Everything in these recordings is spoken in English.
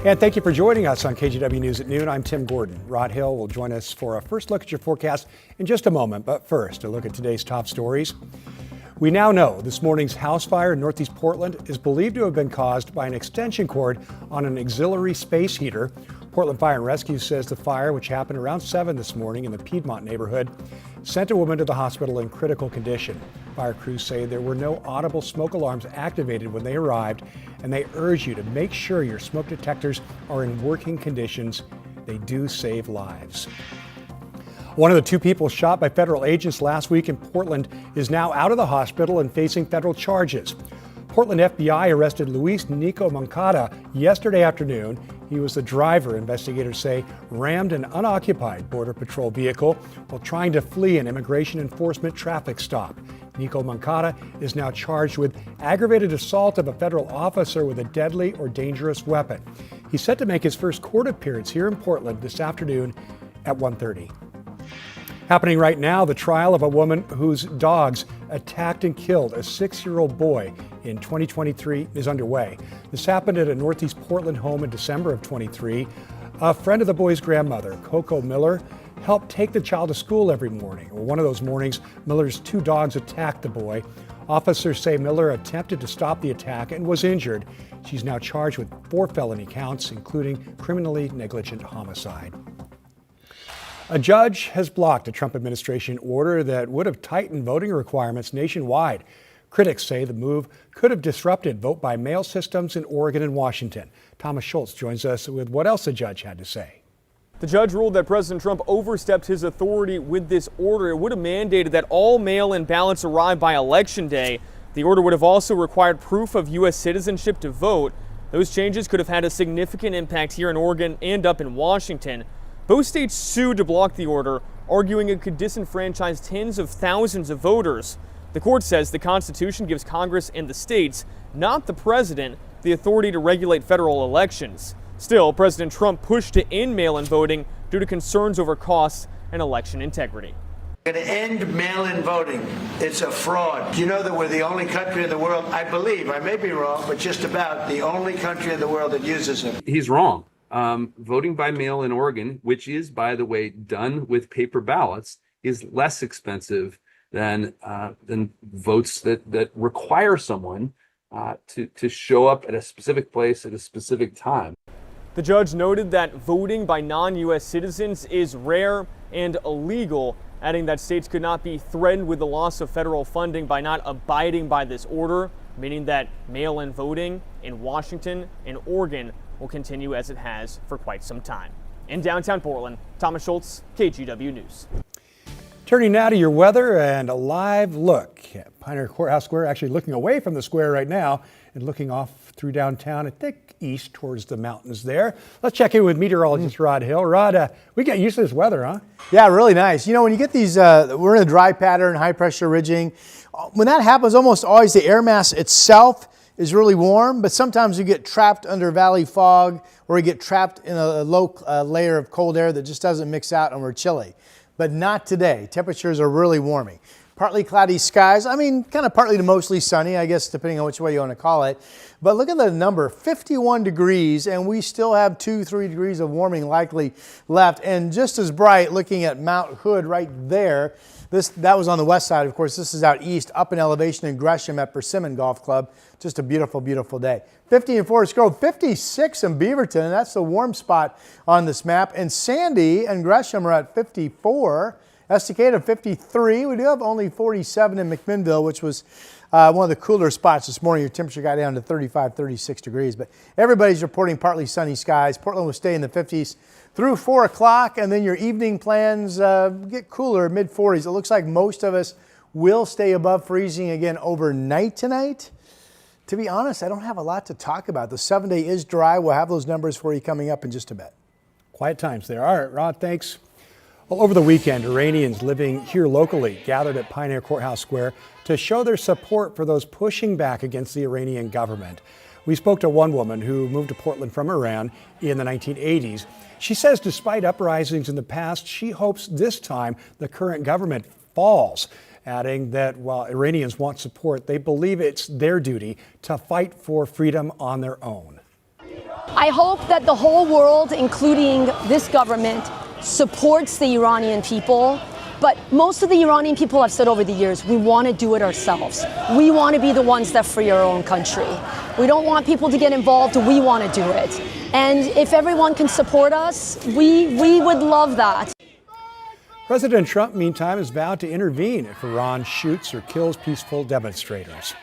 And thank you for joining us on KGW News at noon. I'm Tim Gordon. Rod Hill will join us for a first look at your forecast in just a moment. But first, a look at today's top stories. We now know this morning's house fire in Northeast Portland is believed to have been caused by an extension cord on an auxiliary space heater. Portland Fire and Rescue says the fire, which happened around 7 this morning in the Piedmont neighborhood, sent a woman to the hospital in critical condition. Fire crews say there were no audible smoke alarms activated when they arrived, and they urge you to make sure your smoke detectors are in working conditions. They do save lives. One of the 2 people shot by federal agents last week in Portland is now out of the hospital and facing federal charges. Portland FBI arrested Luis Nico Moncada yesterday afternoon. He was the driver, investigators say, rammed an unoccupied Border Patrol vehicle while trying to flee an immigration enforcement traffic stop. Nico Moncada is now charged with aggravated assault of a federal officer with a deadly or dangerous weapon. He's set to make his first court appearance here in Portland this afternoon at 1:30. Happening right now, the trial of a woman whose dogs attacked and killed a 6-year-old boy in 2023 is underway. This happened at a Northeast Portland home in December of 23. A friend of the boy's grandmother, Coco Miller, helped take the child to school every morning. Well, one of those mornings, Miller's 2 dogs attacked the boy. Officers say Miller attempted to stop the attack and was injured. She's now charged with 4 felony counts, including criminally negligent homicide. A judge has blocked a Trump administration order that would have tightened voting requirements nationwide. Critics say the move could have disrupted vote-by-mail systems in Oregon and Washington. Thomas Schultz joins us with what else the judge had to say. The judge ruled that President Trump overstepped his authority with this order. It would have mandated that all mail-in ballots arrive by Election Day. The order would have also required proof of U.S. citizenship to vote. Those changes could have had a significant impact here in Oregon and up in Washington. Both states sued to block the order, arguing it could disenfranchise tens of thousands of voters. The court says the Constitution gives Congress and the states, not the president, the authority to regulate federal elections. Still, President Trump pushed to end mail-in voting due to concerns over costs and election integrity. We're going to end mail-in voting. It's a fraud. You know that we're the only country in the world, I believe, I may be wrong, but just about the only country in the world that uses them. He's wrong. Voting by mail in Oregon, which is, by the way, done with paper ballots, is less expensive than votes that require someone to show up at a specific place at a specific time. The judge noted that voting by non-U.S. citizens is rare and illegal, adding that states could not be threatened with the loss of federal funding by not abiding by this order, meaning that mail-in voting in Washington and Oregon will continue as it has for quite some time. In downtown Portland, Thomas Schultz, KGW News. Turning now to your weather and a live look at Pioneer Courthouse Square, actually looking away from the square right now and looking off through downtown, I think east towards the mountains there. Let's check in with meteorologist Rod Hill. Rod, we get used to this weather, huh? Yeah, really nice. You know, when you get these, we're in a dry pattern, high pressure ridging. When that happens, almost always the air mass itself is really warm, but sometimes you get trapped under valley fog or you get trapped in a low layer of cold air that just doesn't mix out and we're chilly. But not today. Temperatures are really warming. Partly cloudy skies. I mean, kind of partly to mostly sunny, I guess, depending on which way you want to call it. But look at the number, 51 degrees, and we still have 2-3 degrees of warming likely left. And just as bright, looking at Mount Hood right there, that was on the west side. Of course, this is out east, up in elevation in Gresham at Persimmon Golf Club. Just a beautiful, beautiful day. 50 in Forest Grove, 56 in Beaverton, and that's the warm spot on this map. And Sandy and Gresham are at 54. Estacada 53. We do have only 47 in McMinnville, which was one of the cooler spots this morning. Your temperature got down to 35, 36 degrees. But everybody's reporting partly sunny skies. Portland will stay in the 50s through 4 o'clock, and then your evening plans get cooler, mid-40s. It looks like most of us will stay above freezing again overnight tonight. To be honest, I don't have a lot to talk about. The 7-day is dry. We'll have those numbers for you coming up in just a bit. Quiet times there. All right, Rod, thanks. Well, over the weekend, Iranians living here locally gathered at Pioneer Courthouse Square to show their support for those pushing back against the Iranian government. We spoke to one woman who moved to Portland from Iran in the 1980s. She says despite uprisings in the past, she hopes this time the current government falls, adding that while Iranians want support, they believe it's their duty to fight for freedom on their own. I hope that the whole world, including this government, supports the Iranian people. But most of the Iranian people have said over the years, we want to do it ourselves. We want to be the ones that free our own country. We don't want people to get involved. We want to do it. And if everyone can support us, we would love that. President Trump, meantime, has vowed to intervene if Iran shoots or kills peaceful demonstrators.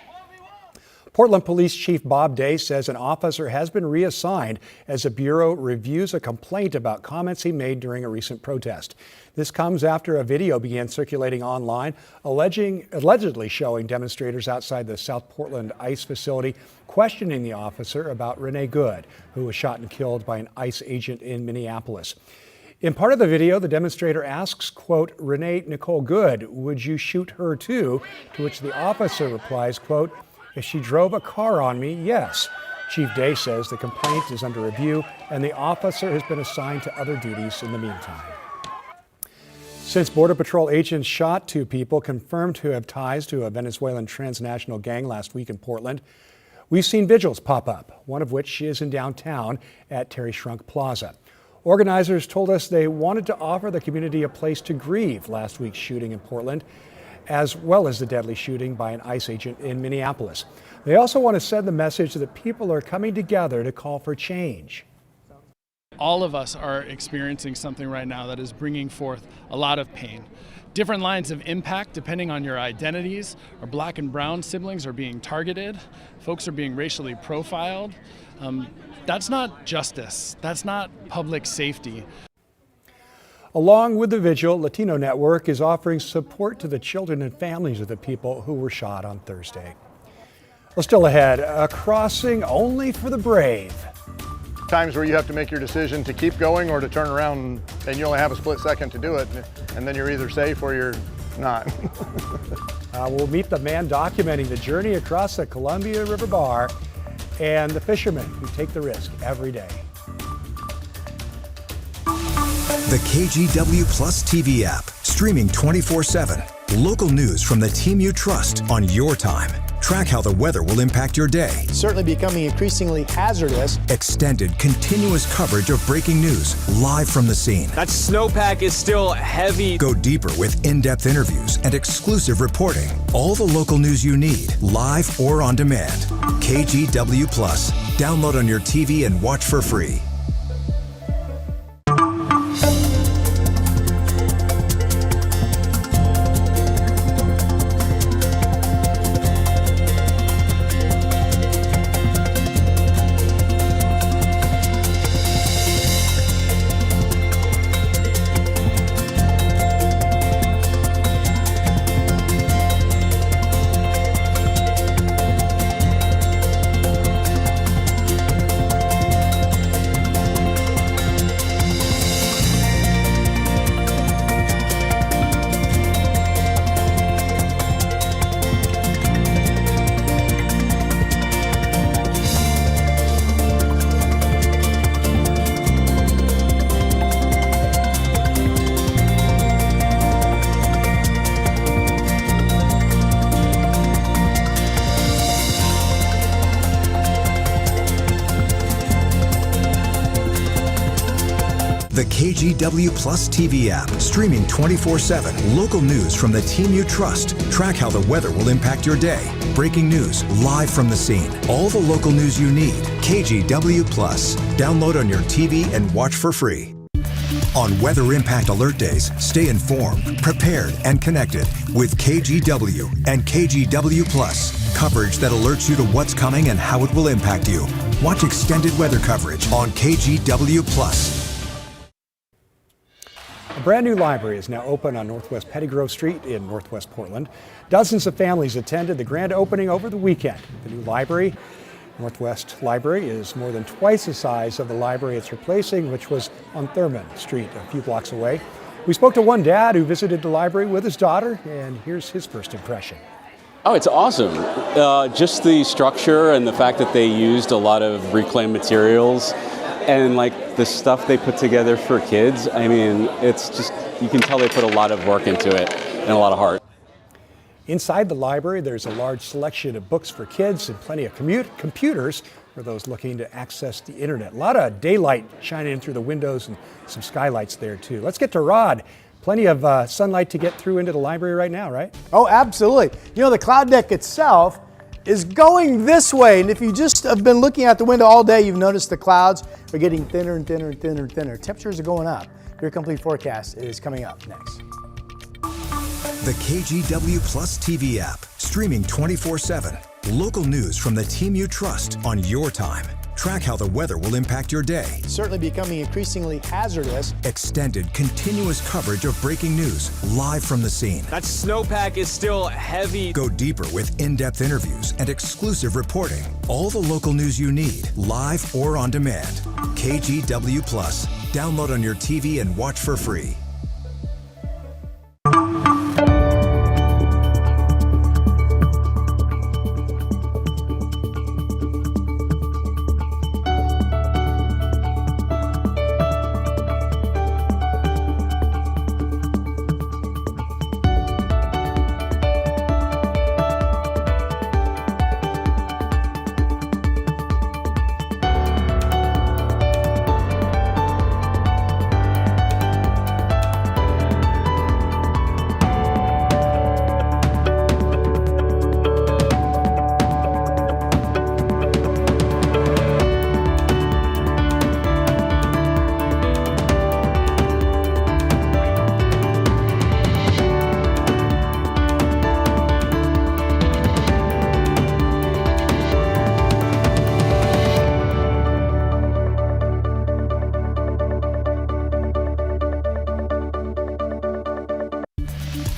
Portland Police Chief Bob Day says an officer has been reassigned as the Bureau reviews a complaint about comments he made during a recent protest. This comes after a video began circulating online allegedly showing demonstrators outside the South Portland ICE facility questioning the officer about Renee Good, who was shot and killed by an ICE agent in Minneapolis. In part of the video, the demonstrator asks, quote, Renee Nicole Good, would you shoot her too? To which the officer replies, quote, if she drove a car on me, yes. Chief Day says the complaint is under review and the officer has been assigned to other duties in the meantime. Since Border Patrol agents shot 2 people confirmed to have ties to a Venezuelan transnational gang last week in Portland, we've seen vigils pop up, one of which is in downtown at Terry Shrunk Plaza. Organizers told us they wanted to offer the community a place to grieve last week's shooting in Portland, as well as the deadly shooting by an ICE agent in Minneapolis. They also want to send the message that people are coming together to call for change. All of us are experiencing something right now that is bringing forth a lot of pain. Different lines of impact depending on your identities. Our black and brown siblings are being targeted. Folks are being racially profiled. That's not justice. That's not public safety. Along with the vigil, Latino Network is offering support to the children and families of the people who were shot on Thursday. Well, still ahead, a crossing only for the brave. Times where you have to make your decision to keep going or to turn around, and you only have a split second to do it, and then you're either safe or you're not. We'll meet the man documenting the journey across the Columbia River Bar and the fishermen who take the risk every day. The KGW Plus TV app, streaming 24/7. Local news from the team you trust on your time. Track how the weather will impact your day. Certainly becoming increasingly hazardous. Extended, continuous coverage of breaking news live from the scene. That snowpack is still heavy. Go deeper with in-depth interviews and exclusive reporting. All the local news you need, live or on demand. KGW Plus. Download on your TV and watch for free. The KGW Plus TV app, streaming 24/7. Local news from the team you trust. Track how the weather will impact your day. Breaking news live from the scene. All the local news you need. KGW Plus. Download on your TV and watch for free. On Weather Impact Alert Days, stay informed, prepared, and connected with KGW and KGW Plus. Coverage that alerts you to what's coming and how it will impact you. Watch extended weather coverage on KGW Plus. A brand new library is now open on Northwest Pettygrove Street in Northwest Portland. Dozens of families attended the grand opening over the weekend. The new library, Northwest Library, is more than twice the size of the library it's replacing, which was on Thurman Street a few blocks away. We spoke to one dad who visited the library with his daughter, and here's his first impression. Oh, it's awesome. Just the structure and the fact that they used a lot of reclaimed materials and like the stuff they put together for kids. I mean, it's just, you can tell they put a lot of work into it and a lot of heart. Inside the library, there's a large selection of books for kids and plenty of computers for those looking to access the internet. A lot of daylight shining in through the windows and some skylights there too. Let's get to Rod. Plenty of sunlight to get through into the library right now, right? Oh, absolutely. You know, the cloud deck itself is going this way. And if you just have been looking out the window all day, you've noticed the clouds are getting thinner and thinner and thinner and thinner. Temperatures are going up. Your complete forecast is coming up next. The KGW Plus TV app, streaming 24/7. Local news from the team you trust on your time. Track how the weather will impact your day. It's certainly becoming increasingly hazardous. Extended, continuous coverage of breaking news live from the scene. That snowpack is still heavy. Go deeper with in-depth interviews and exclusive reporting. All the local news you need, live or on demand. KGW Plus. Download on your TV and watch for free.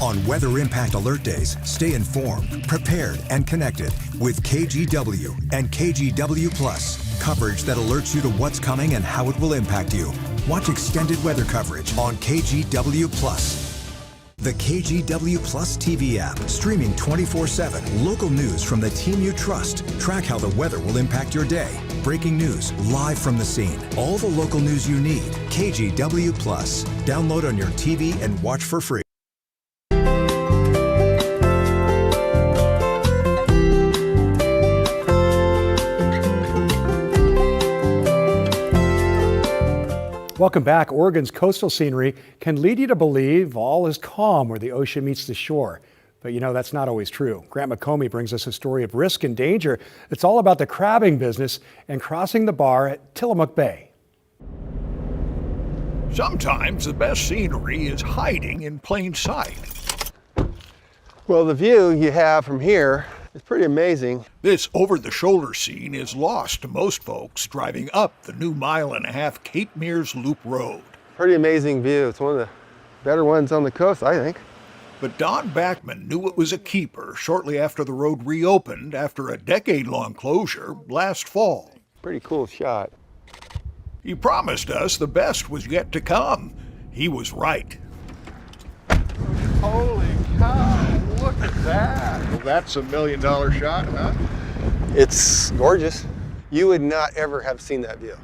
On Weather Impact Alert Days, stay informed, prepared, and connected with KGW and KGW Plus. Coverage that alerts you to what's coming and how it will impact you. Watch extended weather coverage on KGW Plus. The KGW Plus TV app, streaming 24/7. Local news from the team you trust. Track how the weather will impact your day. Breaking news live from the scene. All the local news you need. KGW Plus. Download on your TV and watch for free. Welcome back. Oregon's coastal scenery can lead you to believe all is calm where the ocean meets the shore. But you know, that's not always true. Grant McComey brings us a story of risk and danger. It's all about the crabbing business and crossing the bar at Tillamook Bay. Sometimes the best scenery is hiding in plain sight. Well, the view you have from here is pretty amazing. This over-the-shoulder scene is lost to most folks driving up the new mile-and-a-half Cape Mears Loop Road. Pretty amazing view. It's one of the better ones on the coast, I think. But Don Backman knew it was a keeper shortly after the road reopened after a decade-long closure last fall. Pretty cool shot. He promised us the best was yet to come. He was right. Holy cow, look at that. Well, that's $1 million shot, huh? It's gorgeous. You would not ever have seen that view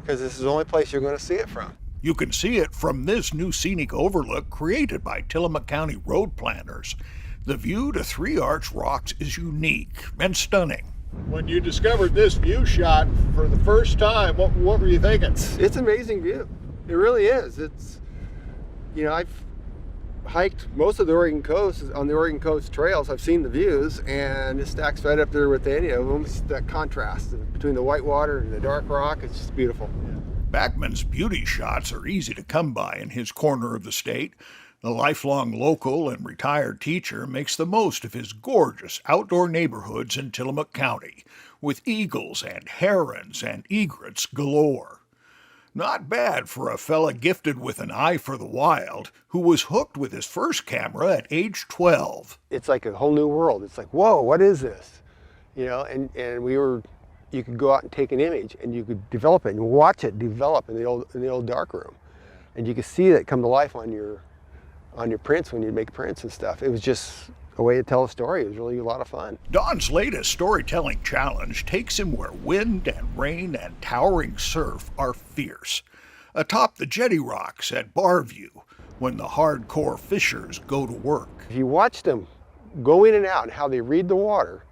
because this is the only place you're going to see it from. You can see it from this new scenic overlook created by Tillamook County road planners. The view to Three Arch Rocks is unique and stunning. When you discovered this view shot for the first time, what were you thinking? It's an amazing view. It really is. It's, you know, I've hiked most of the Oregon coast, on the Oregon coast trails. I've seen the views, and it stacks right up there with any of them. It's that contrast between the white water and the dark rock. It's just beautiful. Backman's beauty shots are easy to come by in his corner of the state. The lifelong local and retired teacher makes the most of his gorgeous outdoor neighborhoods in Tillamook County, with eagles and herons and egrets galore. Not bad for a fella gifted with an eye for the wild, who was hooked with his first camera at age 12. It's like a whole new world. It's like, whoa, what is this? You know, and you could go out and take an image and you could develop it and watch it develop in the old dark room. And you could see that come to life on your prints when you make prints and stuff. It was just a way to tell a story. It was really a lot of fun. Don's latest storytelling challenge takes him where wind and rain and towering surf are fierce. Atop the jetty rocks at Barview, when the hardcore fishers go to work. If you watch them go in and out and how they read the water,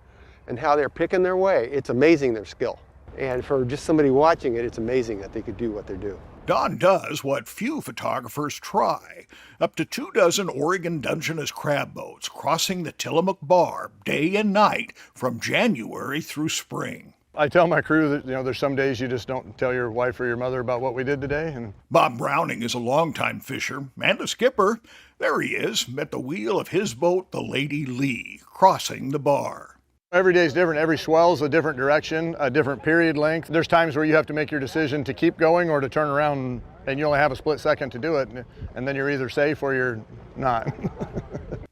and how they're picking their way, it's amazing their skill. And for just somebody watching it, it's amazing that they could do what they do. Don does what few photographers try. Up to 24 Oregon Dungeness crab boats crossing the Tillamook Bar day and night from January through spring. I tell my crew that, there's some days you just don't tell your wife or your mother about what we did today. And Bob Browning is a longtime fisher and a skipper. There he is, at the wheel of his boat, the Lady Lee, crossing the bar. every day is different. Every swell's a different direction, a different period length. There's times where you have to make your decision to keep going or to turn around, and you only have a split second to do it, and then you're either safe or you're not.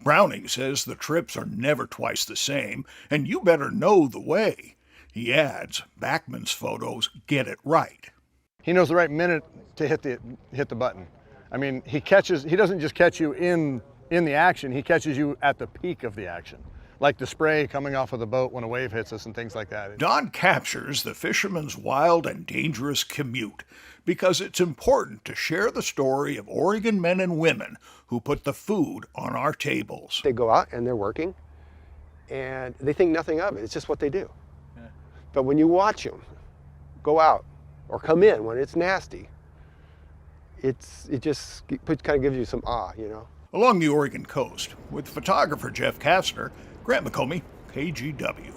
Browning says the trips are never twice the same, and you better know the way. He adds, Backman's photos get it right. He knows the right minute to hit the button. I mean, he doesn't just catch you in the action, he catches you at the peak of the action. Like the spray coming off of the boat when a wave hits us and things like that. Don captures the fisherman's wild and dangerous commute because it's important to share the story of Oregon men and women who put the food on our tables. They go out and they're working and they think nothing of it. It's just what they do. Yeah. But when you watch them go out or come in when it's nasty, it just kind of gives you some awe, you know. Along the Oregon coast, with photographer Jeff Kastner, Grant McComey, KGW.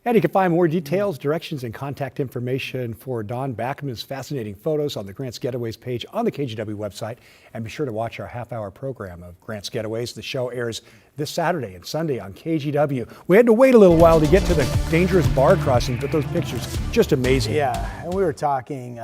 And you can find more details, directions, and contact information for Don Backman's fascinating photos on the Grant's Getaways page on the KGW website. And be sure to watch our half-hour program of Grant's Getaways. The show airs this Saturday and Sunday on KGW. We had to wait a little while to get to the dangerous bar crossing, but those pictures, just amazing. Yeah, and we were talking,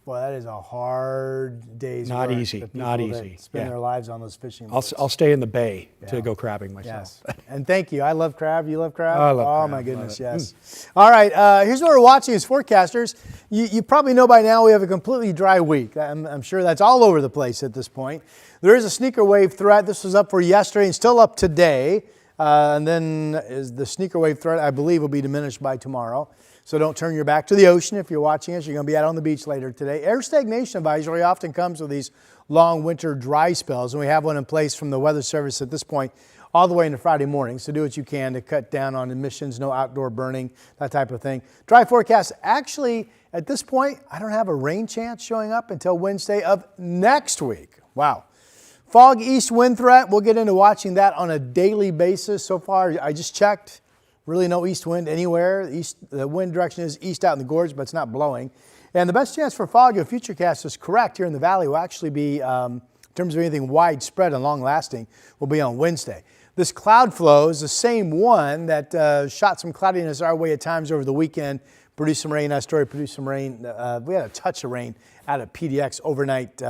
well, that is a hard day's Not work. easy, not easy. Spend their lives on those fishing boats. I'll stay in the bay to go crabbing myself. Yes. And thank you. I love crab. You love crab? I love crab. Oh, my goodness, yes. All right, here's what we're watching as forecasters. You probably know by now we have a completely dry week. I'm sure that's all over the place at this point. There is a sneaker wave threat. This was up for yesterday and still up today. And then the sneaker wave threat, I believe, will be diminished by tomorrow. So don't turn your back to the ocean if you're watching us. You're going to be out on the beach later today. Air stagnation advisory often comes with these long winter dry spells, and we have one in place from the Weather Service at this point all the way into Friday morning. So do what you can to cut down on emissions, no outdoor burning, that type of thing. Dry forecast. Actually, at this point, I don't have a rain chance showing up until Wednesday of next week. Wow. Fog east wind threat. We'll get into watching that on a daily basis. So far, I just checked. Really no east wind anywhere. The wind direction is east out in the gorge, but it's not blowing. And the best chance for fog, if Futurecast is correct, here in the valley will actually be, in terms of anything widespread and long-lasting, will be on Wednesday. This cloud flow is the same one that shot some cloudiness our way at times over the weekend, produced some rain. Astoria produced some rain. We had a touch of rain out at PDX overnight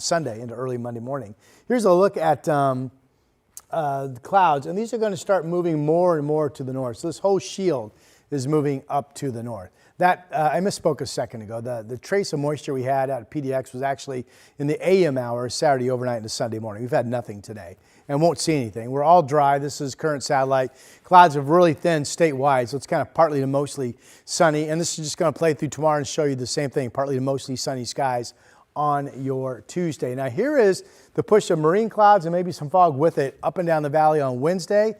Sunday into early Monday morning. Here's a look at the clouds, and these are going to start moving more and more to the north. So this whole shield is moving up to the north. That I misspoke a second ago. The trace of moisture we had at PDX was actually in the AM hours, Saturday overnight into Sunday morning. We've had nothing today and won't see anything. We're all dry. This is current satellite. Clouds are really thin statewide, so it's kind of partly to mostly sunny. And this is just going to play through tomorrow and show you the same thing, partly to mostly sunny skies on your Tuesday. Now here is the push of marine clouds and maybe some fog with it up and down the valley on Wednesday.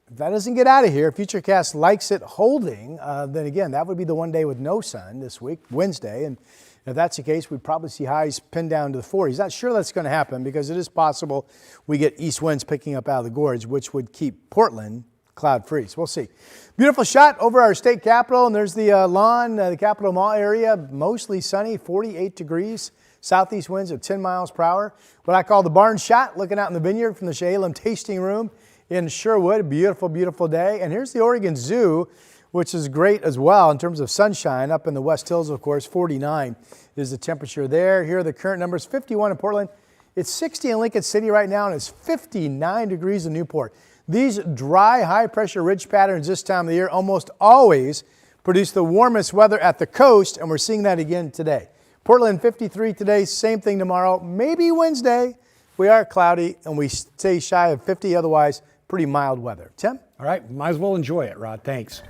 If that doesn't get out of here, Futurecast likes it holding, then again, that would be the one day with no sun this week, Wednesday. And if that's the case, we'd probably see highs pinned down to the 40s. Not sure that's going to happen because it is possible we get east winds picking up out of the gorge, which would keep Portland cloud free. So we'll see. Beautiful shot over our state capitol, and there's the lawn, the Capitol Mall area, mostly sunny, 48 degrees. Southeast winds at 10 miles per hour. What I call the barn shot, looking out in the vineyard from the Shalem Tasting Room in Sherwood. Beautiful, beautiful day. And here's the Oregon Zoo, which is great as well in terms of sunshine. Up in the West Hills, of course, 49 is the temperature there. Here are the current numbers, 51 in Portland. It's 60 in Lincoln City right now, and it's 59 degrees in Newport. These dry, high-pressure ridge patterns this time of the year almost always produce the warmest weather at the coast, and we're seeing that again today. Portland 53 today, same thing tomorrow, maybe Wednesday. We are cloudy, and we stay shy of 50, otherwise pretty mild weather. Tim? All right, might as well enjoy it, Rod. Thanks.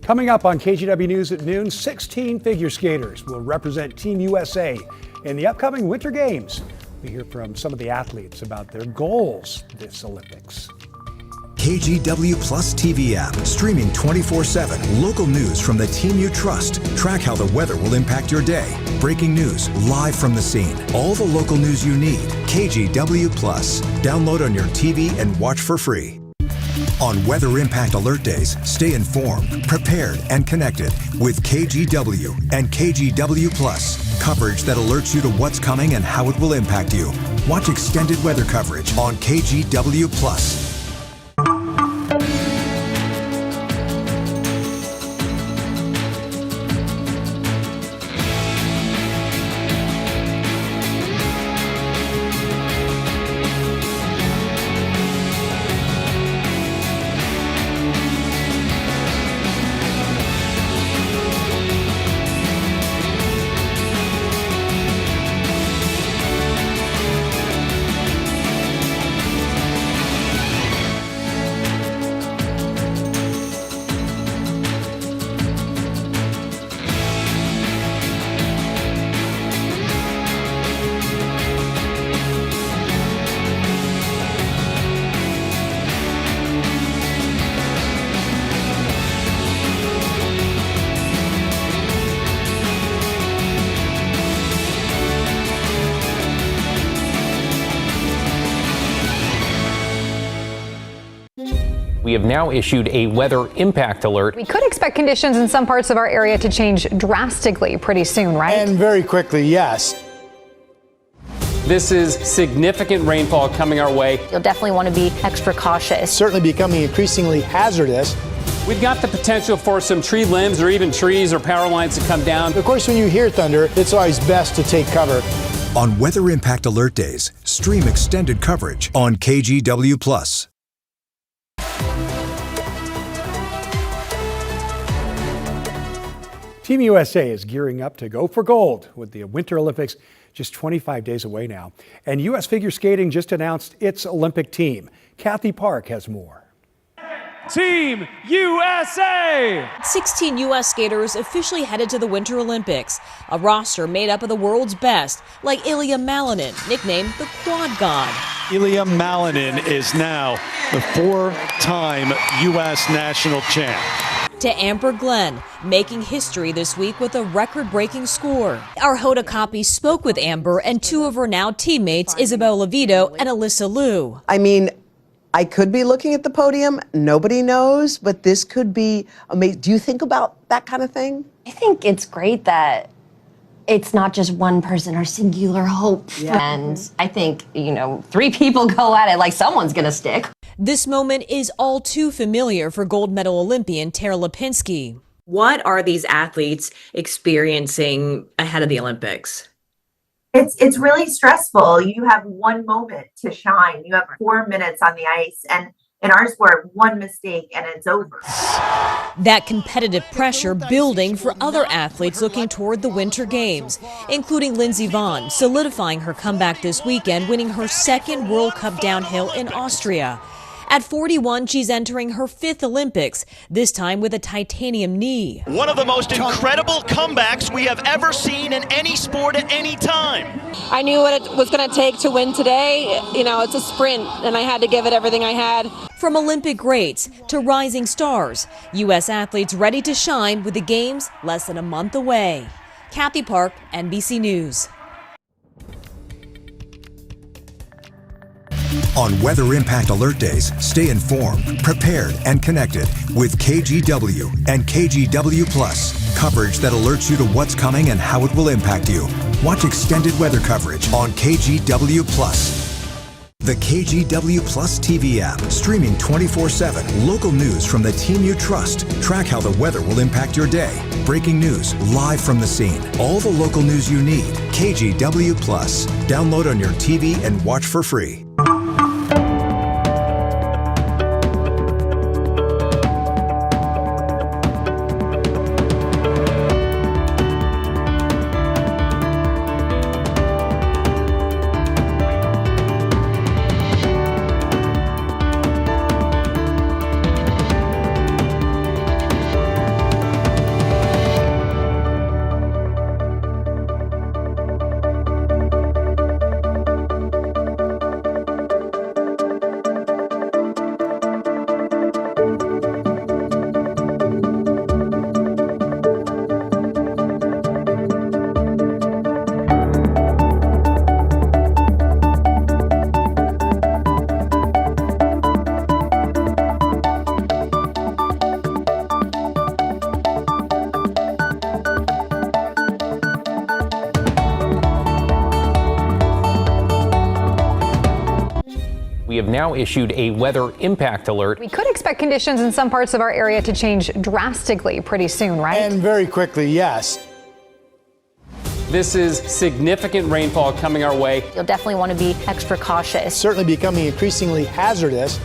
Coming up on KGW News at noon, 16 figure skaters will represent Team USA in the upcoming Winter Games. We hear from some of the athletes about their goals this Olympics. KGW Plus TV app, streaming 24/7. Local news from the team you trust. Track how the weather will impact your day. Breaking news live from the scene. All the local news you need. KGW Plus. Download on your TV and watch for free. On Weather Impact Alert Days, stay informed, prepared, and connected with KGW and KGW Plus. Coverage that alerts you to what's coming and how it will impact you. Watch extended weather coverage on KGW Plus. We have now issued a weather impact alert. We could expect conditions in some parts of our area to change drastically pretty soon, right? And very quickly, yes. This is significant rainfall coming our way. You'll definitely want to be extra cautious. Certainly becoming increasingly hazardous. We've got the potential for some tree limbs or even trees or power lines to come down. Of course, when you hear thunder, it's always best to take cover. On Weather Impact Alert Days, stream extended coverage on KGW Plus. Team USA is gearing up to go for gold with the Winter Olympics just 25 days away now. And U.S. figure skating just announced its Olympic team. Kathy Park has more. Team USA! 16 U.S. skaters officially headed to the Winter Olympics, a roster made up of the world's best, like Ilya Malinin, nicknamed the Quad God. Ilya Malinin is now the four-time U.S. national champ. To Amber Glenn, making history this week with a record-breaking score. Our Hoda Copy spoke with Amber and two of her now teammates, Isabel Levito and Alyssa Liu. I mean, I could be looking at the podium. Nobody knows, but this could be amazing. Do you think about that kind of thing? I think it's great that it's not just one person or singular hope. Yeah. And I think, three people go at it, like someone's going to stick. This moment is all too familiar for gold medal Olympian Tara Lipinski. What are these athletes experiencing ahead of the Olympics? It's really stressful. You have one moment to shine. You have 4 minutes on the ice, and in our sport, one mistake and it's over. That competitive pressure building for other athletes looking toward the Winter Games, including Lindsey Vonn, solidifying her comeback this weekend, winning her second World Cup downhill in Austria. At 41, she's entering her fifth Olympics, this time with a titanium knee. One of the most incredible comebacks we have ever seen in any sport at any time. I knew what it was going to take to win today. It's a sprint, and I had to give it everything I had. From Olympic greats to rising stars, U.S. athletes ready to shine with the Games less than a month away. Kathy Park, NBC News. On Weather Impact Alert Days, stay informed, prepared, and connected with KGW and KGW Plus. Coverage that alerts you to what's coming and how it will impact you. Watch extended weather coverage on KGW Plus. The KGW Plus TV app, streaming 24/7. Local news from the team you trust. Track how the weather will impact your day. Breaking news live from the scene. All the local news you need. KGW Plus. Download on your TV and watch for free. now issued a weather impact alert. We could expect conditions in some parts of our area to change drastically pretty soon, right? And very quickly, yes. This is significant rainfall coming our way. You'll definitely want to be extra cautious. Certainly becoming increasingly hazardous.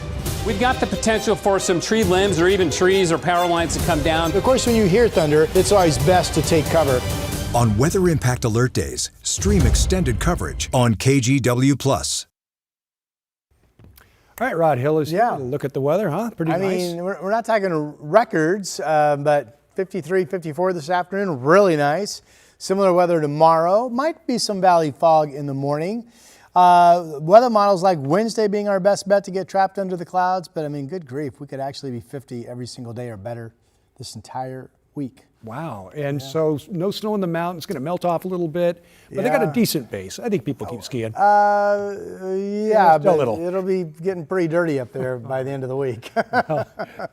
We've got the potential for some tree limbs or even trees or power lines to come down. Of course, when you hear thunder, it's always best to take cover. On Weather Impact Alert Days, stream extended coverage on KGW+. All right, Rod Hill is here to look at the weather, huh? Pretty nice. I mean, we're not talking records, but 53, 54 this afternoon, really nice. Similar weather tomorrow. Might be some valley fog in the morning. Weather models like Wednesday being our best bet to get trapped under the clouds. But I mean, good grief, we could actually be 50 every single day or better this entire week. Wow. And so no snow in the mountains, going to melt off a little bit. But they got a decent base. I think people keep skiing. Yeah, but it'll be getting pretty dirty up there by the end of the week.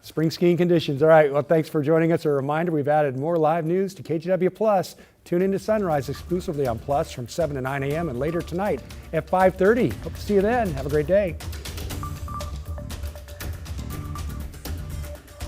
Spring skiing conditions. All right. Well, thanks for joining us. A reminder, we've added more live news to KGW+. Tune in to Sunrise exclusively on Plus from 7 to 9 a.m. and later tonight at 5:30. Hope to see you then. Have a great day.